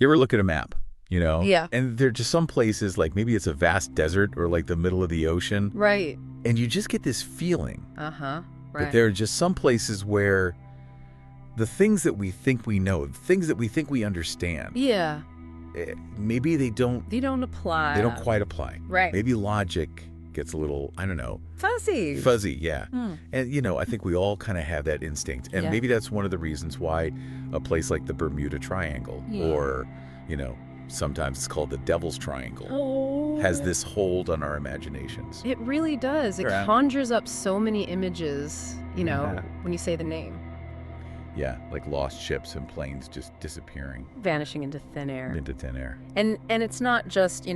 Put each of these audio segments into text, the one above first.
You ever look at a map, Yeah. and there are just some places, like maybe it's a vast desert or like the middle of the ocean. Right. And you just get this feeling Right. that there are just some places where the things that we think we know, the things that we think we understand, Yeah. maybe they don't apply. They don't quite apply. Right. Maybe logic gets a little, I don't know. Fuzzy, yeah. Hmm. And, I think we all kind of have that instinct. And Yeah. maybe that's one of the reasons why a place like the Bermuda Triangle or, sometimes it's called the Devil's Triangle has this hold on our imaginations. It really does. It conjures up so many images, when you say the name. Yeah, like lost ships and planes just disappearing. Vanishing into thin air. And it's not just,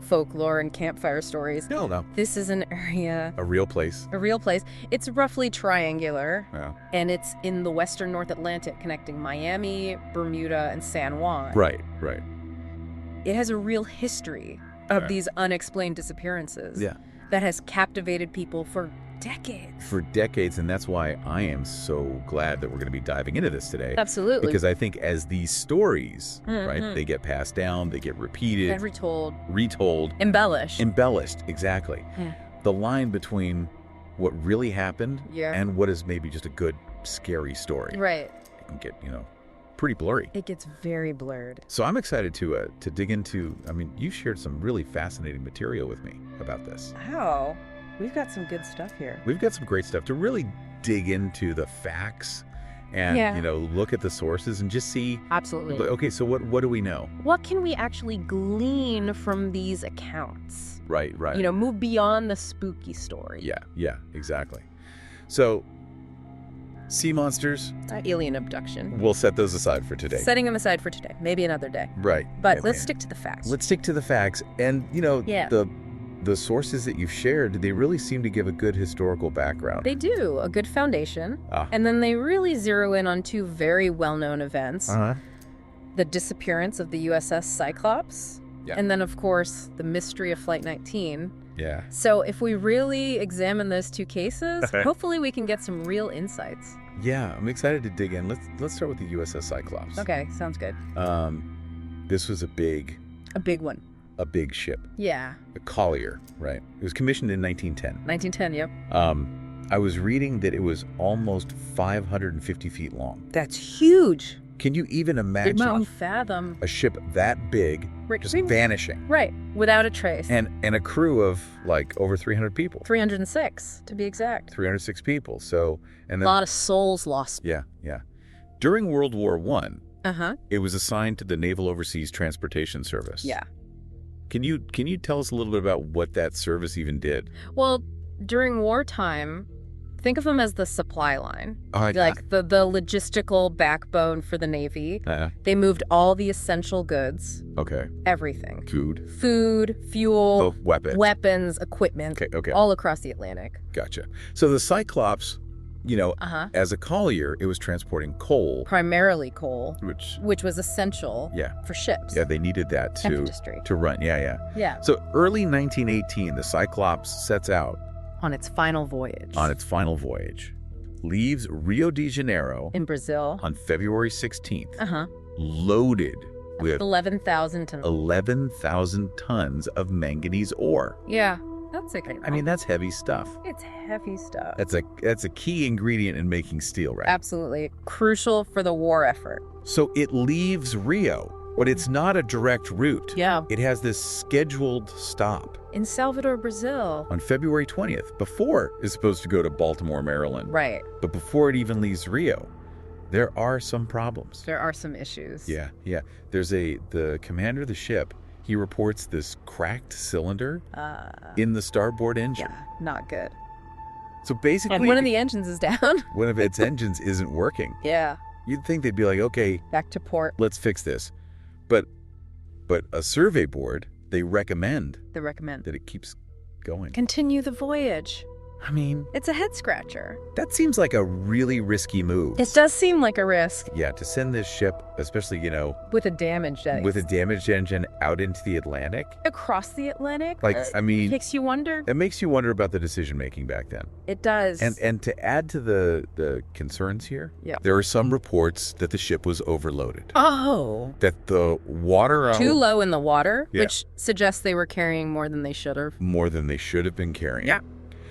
folklore and campfire stories. No. This is an area. A real place. It's roughly triangular. Yeah. And it's in the western North Atlantic connecting Miami, Bermuda, and San Juan. Right. It has a real history of these unexplained disappearances. Yeah. That has captivated people for decades. And that's why I am so glad that we're going to be diving into this today. Absolutely. Because I think as these stories, right, they get passed down, they get repeated. And retold. Embellished, exactly. Yeah. The line between what really happened and what is maybe just a good, scary story. Right. It can get, pretty blurry. It gets very blurred. So I'm excited to dig into, you shared some really fascinating material with me about this. Wow. We've got some good stuff here. We've got some great stuff to really dig into the facts and, look at the sources and just see. Absolutely. Okay, so what do we know? What can we actually glean from these accounts? Right. Move beyond the spooky story. Yeah, exactly. So, sea monsters. Alien abduction. We'll set those aside for today. Setting them aside for today. Maybe another day. Right. But let's stick to the facts. And, the sources that you've shared, they really seem to give a good historical background. They do, a good foundation. And then they really zero in on two very well-known events. The disappearance of the USS Cyclops. Yeah. And then, of course, the mystery of Flight 19. Yeah. So if we really examine those two cases, hopefully we can get some real insights. Yeah, I'm excited to dig in. Let's start with the USS Cyclops. Okay, sounds good. This was a big one. A big ship. Yeah. A collier, right? It was commissioned in 1910. 1910, yep. I was reading that it was almost 550 feet long. That's huge. Can you even imagine fathom a ship that big just vanishing? Right, without a trace. And a crew of like over 300 people. 306, to be exact. 306 people. So, and then, a lot of souls lost. Yeah. During World War I, it was assigned to the Naval Overseas Transportation Service. Yeah. Can you tell us a little bit about what that service even did? Well, during wartime, think of them as the supply line, the logistical backbone for the Navy. They moved all the essential goods. Okay. Everything. Food, fuel, weapons, equipment. Okay. All across the Atlantic. Gotcha. So the Cyclops, as a collier, it was transporting coal. Primarily coal. Which was essential for ships. Yeah, they needed that to run. Yeah. So early 1918, the Cyclops sets out. On its final voyage. Leaves Rio de Janeiro. In Brazil. On February 16th. Loaded with 11,000 tons. 11,000 tons of manganese ore. Yeah. That's it. That's heavy stuff. It's heavy stuff. That's a key ingredient in making steel, right? Absolutely. Crucial for the war effort. So it leaves Rio, but it's not a direct route. Yeah. It has this scheduled stop. In Salvador, Brazil. On February 20th, before it's supposed to go to Baltimore, Maryland. Right. But before it even leaves Rio, there are some problems. There are some issues. Yeah. There's the commander of the ship. He reports this cracked cylinder in the starboard engine. Yeah, not good. So basically... And one of the engines is down. One of its engines isn't working. Yeah. You'd think they'd be like, okay... Back to port. Let's fix this. But a survey board, they recommend... that it keeps going. Continue the voyage. I mean, it's a head scratcher. That seems like a really risky move. It does seem like a risk. Yeah, to send this ship, especially, with a damaged engine out into the Atlantic. Across the Atlantic? I mean, makes you wonder. It makes you wonder about the decision-making back then. It does. And to add to the concerns here, there are some reports that the ship was overloaded. Oh. That the water... Too low in the water, which suggests they were carrying more than they should have. More than they should have been carrying. Yeah.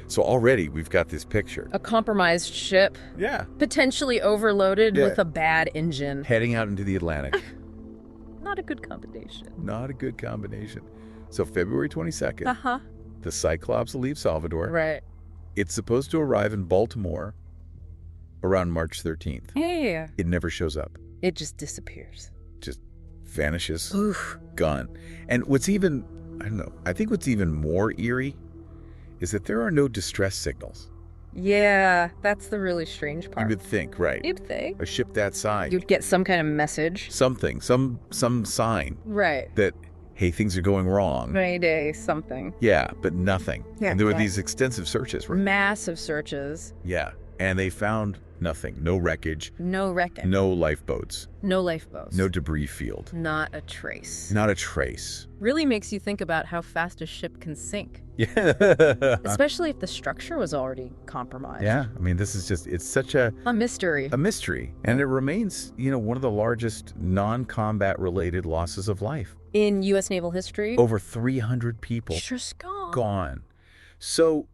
So already we've got this picture. A compromised ship. Yeah. Potentially overloaded with a bad engine. Heading out into the Atlantic. Not a good combination. Not a good combination. So February 22nd, the Cyclops will leave Salvador. Right. It's supposed to arrive in Baltimore around March 13th. Yeah. It never shows up. It just disappears. Just vanishes. Oof. Gone. And what's even, I think what's even more eerie is that there are no distress signals. Yeah, that's the really strange part. You would think, right? You'd think. A ship that size. You'd get some kind of message. Something, some sign. Right. That, hey, things are going wrong. Mayday, something. Yeah, but nothing. Yeah, and there were these extensive searches, right? Massive searches. Yeah, and they found nothing. No wreckage. No wreckage. No lifeboats. No lifeboats. No debris field. Not a trace. Not a trace. Really makes you think about how fast a ship can sink. Yeah. Especially if the structure was already compromised. Yeah, I mean, this is just, it's such a mystery. A mystery. And it remains, one of the largest non-combat related losses of life. In U.S. naval history? Over 300 people. Just gone. Gone. So,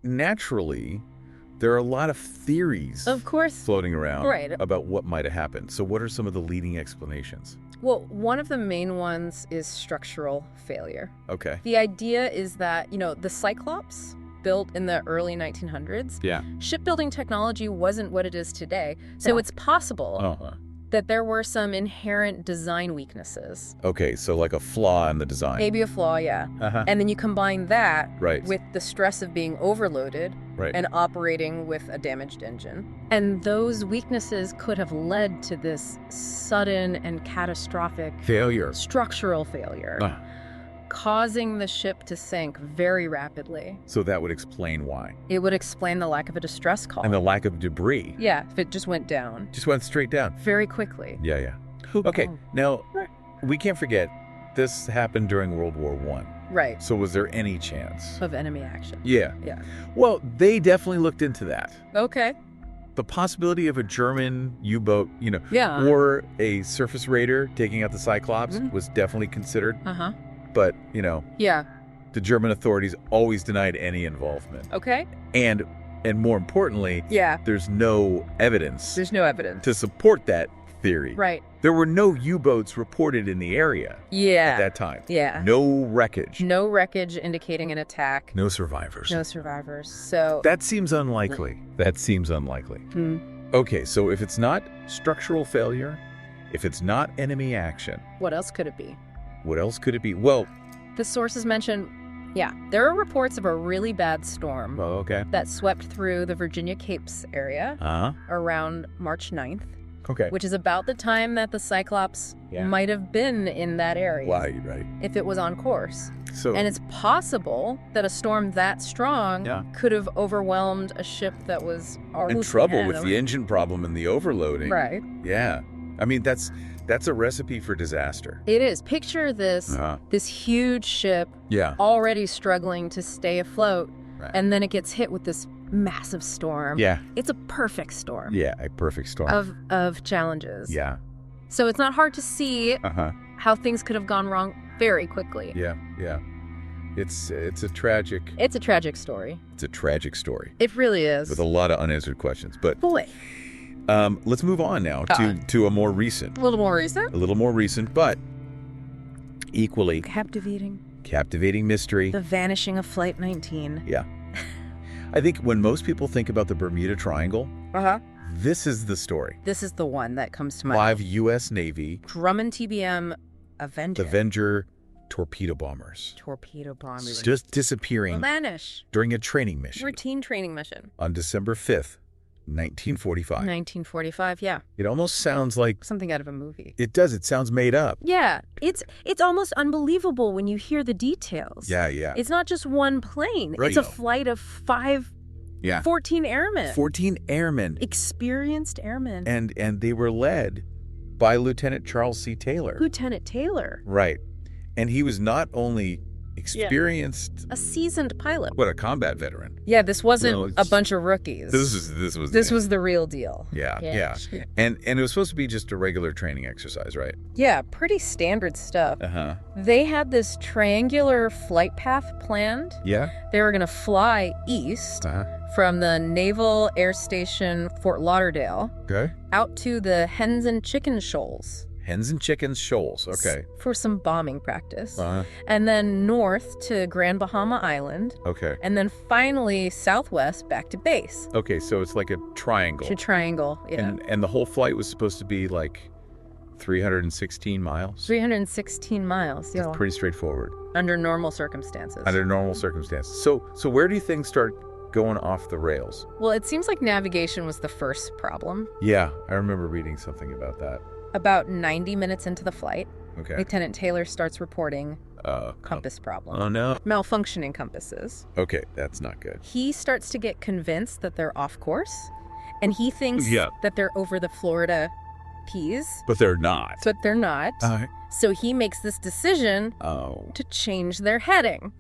naturally, there are a lot of theories, of course, floating around about what might have happened. So what are some of the leading explanations? Well, one of the main ones is structural failure. Okay. The idea is that, the Cyclops, built in the early 1900s, shipbuilding technology wasn't what it is today. So it's possible that there were some inherent design weaknesses. Okay, so like a flaw in the design. Maybe a flaw, yeah. And then you combine that right. with the stress of being overloaded right. and operating with a damaged engine. And those weaknesses could have led to this sudden and catastrophic failure, structural failure, causing the ship to sink very rapidly. So that would explain why. It would explain the lack of a distress call. And the lack of debris. Yeah, if it just went down. Just went straight down. Very quickly. Yeah. Okay, now, we can't forget, this happened during World War I. Right. So was there any chance of enemy action? Yeah. Yeah. Well, they definitely looked into that. Okay. The possibility of a German U-boat, yeah. or a surface raider taking out the Cyclops was definitely considered. But, yeah, the German authorities always denied any involvement. Okay. And more importantly, there's no evidence. There's no evidence to support that theory. Right. There were no U-boats reported in the area. Yeah. At that time. Yeah. No wreckage. No wreckage indicating an attack. No survivors. No survivors. So that seems unlikely. Okay, so if it's not structural failure, if it's not enemy action, what else could it be? What else could it be? Well, the sources mention, there are reports of a really bad storm that swept through the Virginia Capes area around March 9th, which is about the time that the Cyclops might have been in that area. Right. If it was on course. So, and it's possible that a storm that strong could have overwhelmed a ship that was already in trouble with the engine problem and the overloading. Right. Yeah. I mean, that's a recipe for disaster. It is. Picture this huge ship already struggling to stay afloat, and then it gets hit with this massive storm. Yeah. It's a perfect storm. Yeah, a perfect storm. Of challenges. Yeah. So it's not hard to see how things could have gone wrong very quickly. Yeah. It's a tragic... It's a tragic story. It's a tragic story. It really is. With a lot of unanswered questions. But boy... let's move on now to a more recent. A little more recent? A little more recent, but equally... Captivating mystery. The vanishing of Flight 19. Yeah. I think when most people think about the Bermuda Triangle, this is the story. This is the one that comes to mind. 5 U.S. Navy... Grumman TBM Avenger. Avenger torpedo bombers. Just disappearing. Vanish. During a training mission. Routine training mission. On December 5th, 1945. 1945, yeah. It almost sounds like... something out of a movie. It does. It sounds made up. Yeah. It's almost unbelievable when you hear the details. Yeah. It's not just one plane. Right. It's a flight of 5 Yeah. 14 airmen. 14 airmen. Experienced airmen. And they were led by Lieutenant Charles C. Taylor. Lieutenant Taylor. Right. And he was not only experienced... A seasoned pilot. What, a combat veteran. Yeah, this wasn't a bunch of rookies. This was the real deal. Yeah. And it was supposed to be just a regular training exercise, right? Yeah, pretty standard stuff. Uh-huh. They had this triangular flight path planned. Yeah? They were going to fly east from the Naval Air Station Fort Lauderdale out to the Hens and Chicken Shoals. Hens and Chickens Shoals, okay. For some bombing practice. And then north to Grand Bahama Island. Okay. And then finally southwest back to base. Okay, so it's like a triangle. It's a triangle, yeah. And the whole flight was supposed to be like 316 miles? 316 miles, yeah. That's pretty straightforward. Under normal circumstances. So where do things start going off the rails? Well, it seems like navigation was the first problem. Yeah, I remember reading something about that. About 90 minutes into the flight, okay, Lieutenant Taylor starts reporting compass problem. Oh, no. Malfunctioning compasses. Okay, that's not good. He starts to get convinced that they're off course, and he thinks that they're over the Florida Keys. But they're not. So he makes this decision to change their heading,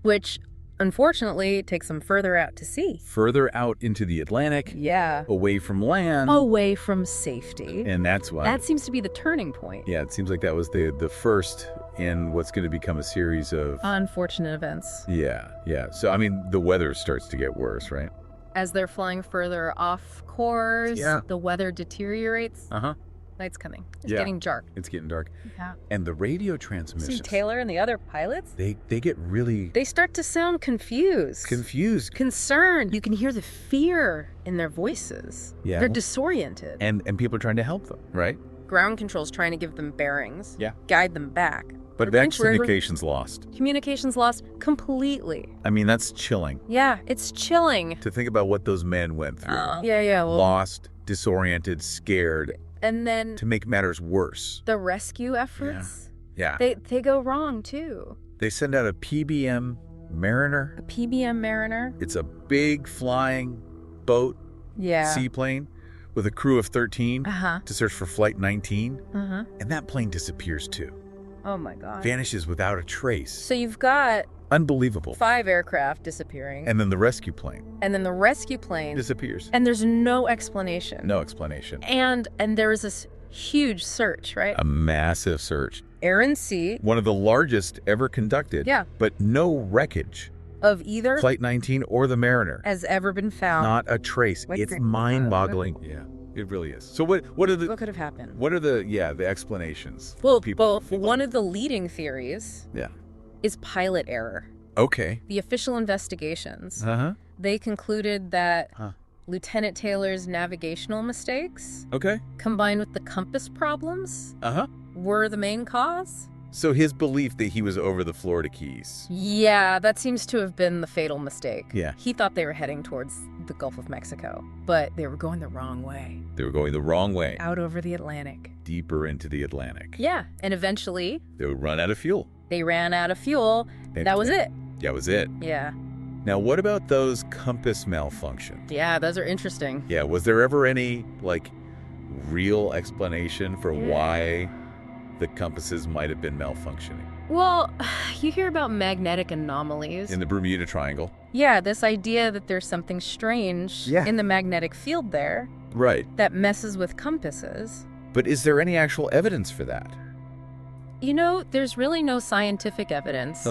which unfortunately takes them further out to sea. Further out into the Atlantic. Yeah. Away from land. Away from safety. And that's why. That seems to be the turning point. Yeah, it seems like that was the first in what's going to become a series of... unfortunate events. Yeah. So, I mean, the weather starts to get worse, right? As they're flying further off course, the weather deteriorates. Night's coming. It's getting dark. It's getting dark. Yeah. And the radio transmissions... See, Taylor and the other pilots? They get really... They start to sound confused. Concerned. You can hear the fear in their voices. Yeah. They're disoriented. And people are trying to help them, right? Ground control's trying to give them bearings. Yeah. Guide them back. But communication's lost. Communication's lost completely. I mean, that's chilling. Yeah, it's chilling. To think about what those men went through. Lost, disoriented, scared. And then... to make matters worse. The rescue efforts? Yeah. They go wrong, too. They send out a PBM Mariner. A PBM Mariner? It's a big flying boat. Yeah. Seaplane with a crew of 13 to search for Flight 19. And that plane disappears, too. Oh, my God. Vanishes without a trace. So you've got... unbelievable. 5 aircraft disappearing. And then the rescue plane. And then the rescue plane... disappears. And there's no explanation. No explanation. And there was this huge search, right? A massive search. Air and sea. One of the largest ever conducted. Yeah. But no wreckage. Of either... Flight 19 or the Mariner. Has ever been found. Not a trace. It's mind-boggling. Yeah. It really is. So what could have happened? What are the explanations? Well, one of the leading theories is pilot error. Okay. The official investigations, they concluded that Lieutenant Taylor's navigational mistakes, combined with the compass problems, were the main cause. So his belief that he was over the Florida Keys. Yeah, that seems to have been the fatal mistake. Yeah. He thought they were heading towards the Gulf of Mexico, but they were going the wrong way. They were going the wrong way. Out over the Atlantic. Deeper into the Atlantic. Yeah, and eventually... they would run out of fuel. They ran out of fuel. That was it. That was it. Yeah. Now, what about those compass malfunctions? Yeah, those are interesting. Yeah, was there ever any, real explanation for why the compasses might have been malfunctioning? Well, you hear about magnetic anomalies. In the Bermuda Triangle. Yeah, this idea that there's something strange in the magnetic field there. Right. That messes with compasses. But is there any actual evidence for that? You know, there's really no scientific evidence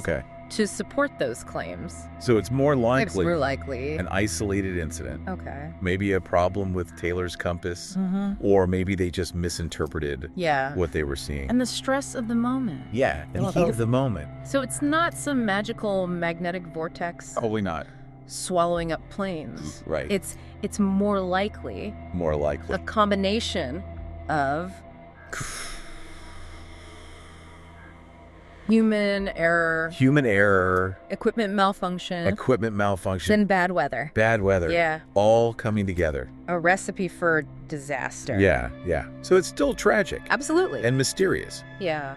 to support those claims. So it's more likely... It's more likely. An isolated incident. Okay. Maybe a problem with Taylor's compass. Or maybe they just misinterpreted what they were seeing. And the stress of the moment. Yeah, and the heat of the moment. So it's not some magical magnetic vortex. Probably not. Swallowing up planes. Right. It's more likely. More likely. A combination of... Human error. Equipment malfunction. Then bad weather. Yeah. All coming together. A recipe for disaster. Yeah. So it's still tragic. Absolutely. And mysterious. Yeah.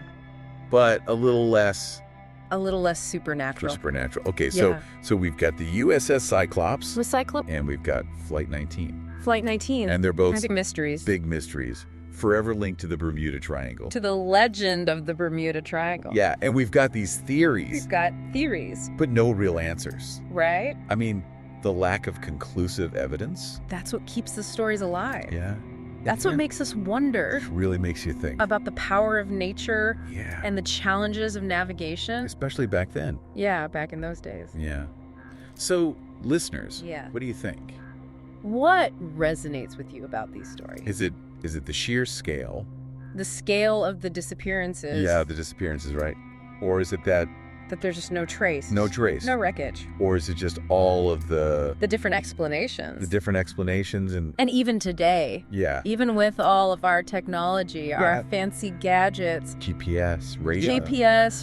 But a little less A little less supernatural. Supernatural. Okay, Yeah. so we've got the USS Cyclops. With Cyclops. And we've got Flight 19. Flight 19. And they're both big mysteries. Big mysteries. Forever linked to the Bermuda Triangle. To the legend of the Bermuda Triangle. Yeah, and we've got these theories. We've got theories. But no real answers. Right? I mean, the lack of conclusive evidence. That's what keeps the stories alive. Yeah. That's what makes us wonder. It really makes you think. About the power of nature. Yeah. And the challenges of navigation. Especially back then. Yeah, back in those days. Yeah. So, listeners, yeah. What do you think? What resonates with you about these stories? Is it the sheer scale? The scale of the disappearances. Yeah, the disappearances, right? Or is it that there's just no trace? No trace. No wreckage. Or is it just all of the different explanations? The different explanations and even today. Yeah. Even with all of our technology, our fancy gadgets. GPS,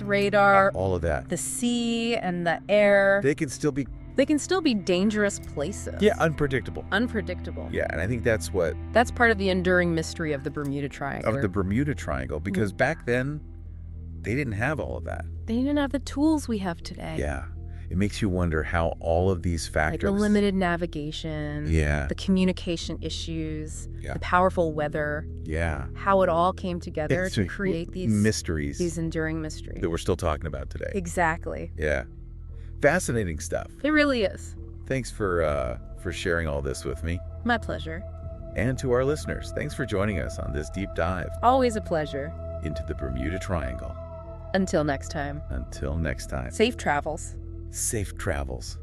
radar. All of that. The sea and the air. They can still be dangerous places. Yeah, unpredictable. Unpredictable. Yeah, and I think that's part of the enduring mystery of the Bermuda Triangle. Of the Bermuda Triangle, because back then, they didn't have all of that. They didn't have the tools we have today. Yeah. It makes you wonder how all of these factors... Like the limited navigation. Yeah. The communication issues. Yeah. The powerful weather. Yeah. How it all came together to create these... mysteries. These enduring mysteries. That we're still talking about today. Exactly. Yeah. Fascinating stuff. It really is. Thanks for sharing all this with me. My pleasure. And to our listeners, thanks for joining us on this deep dive. Always a pleasure. Into the Bermuda Triangle. Until next time. Until next time. Safe travels. Safe travels.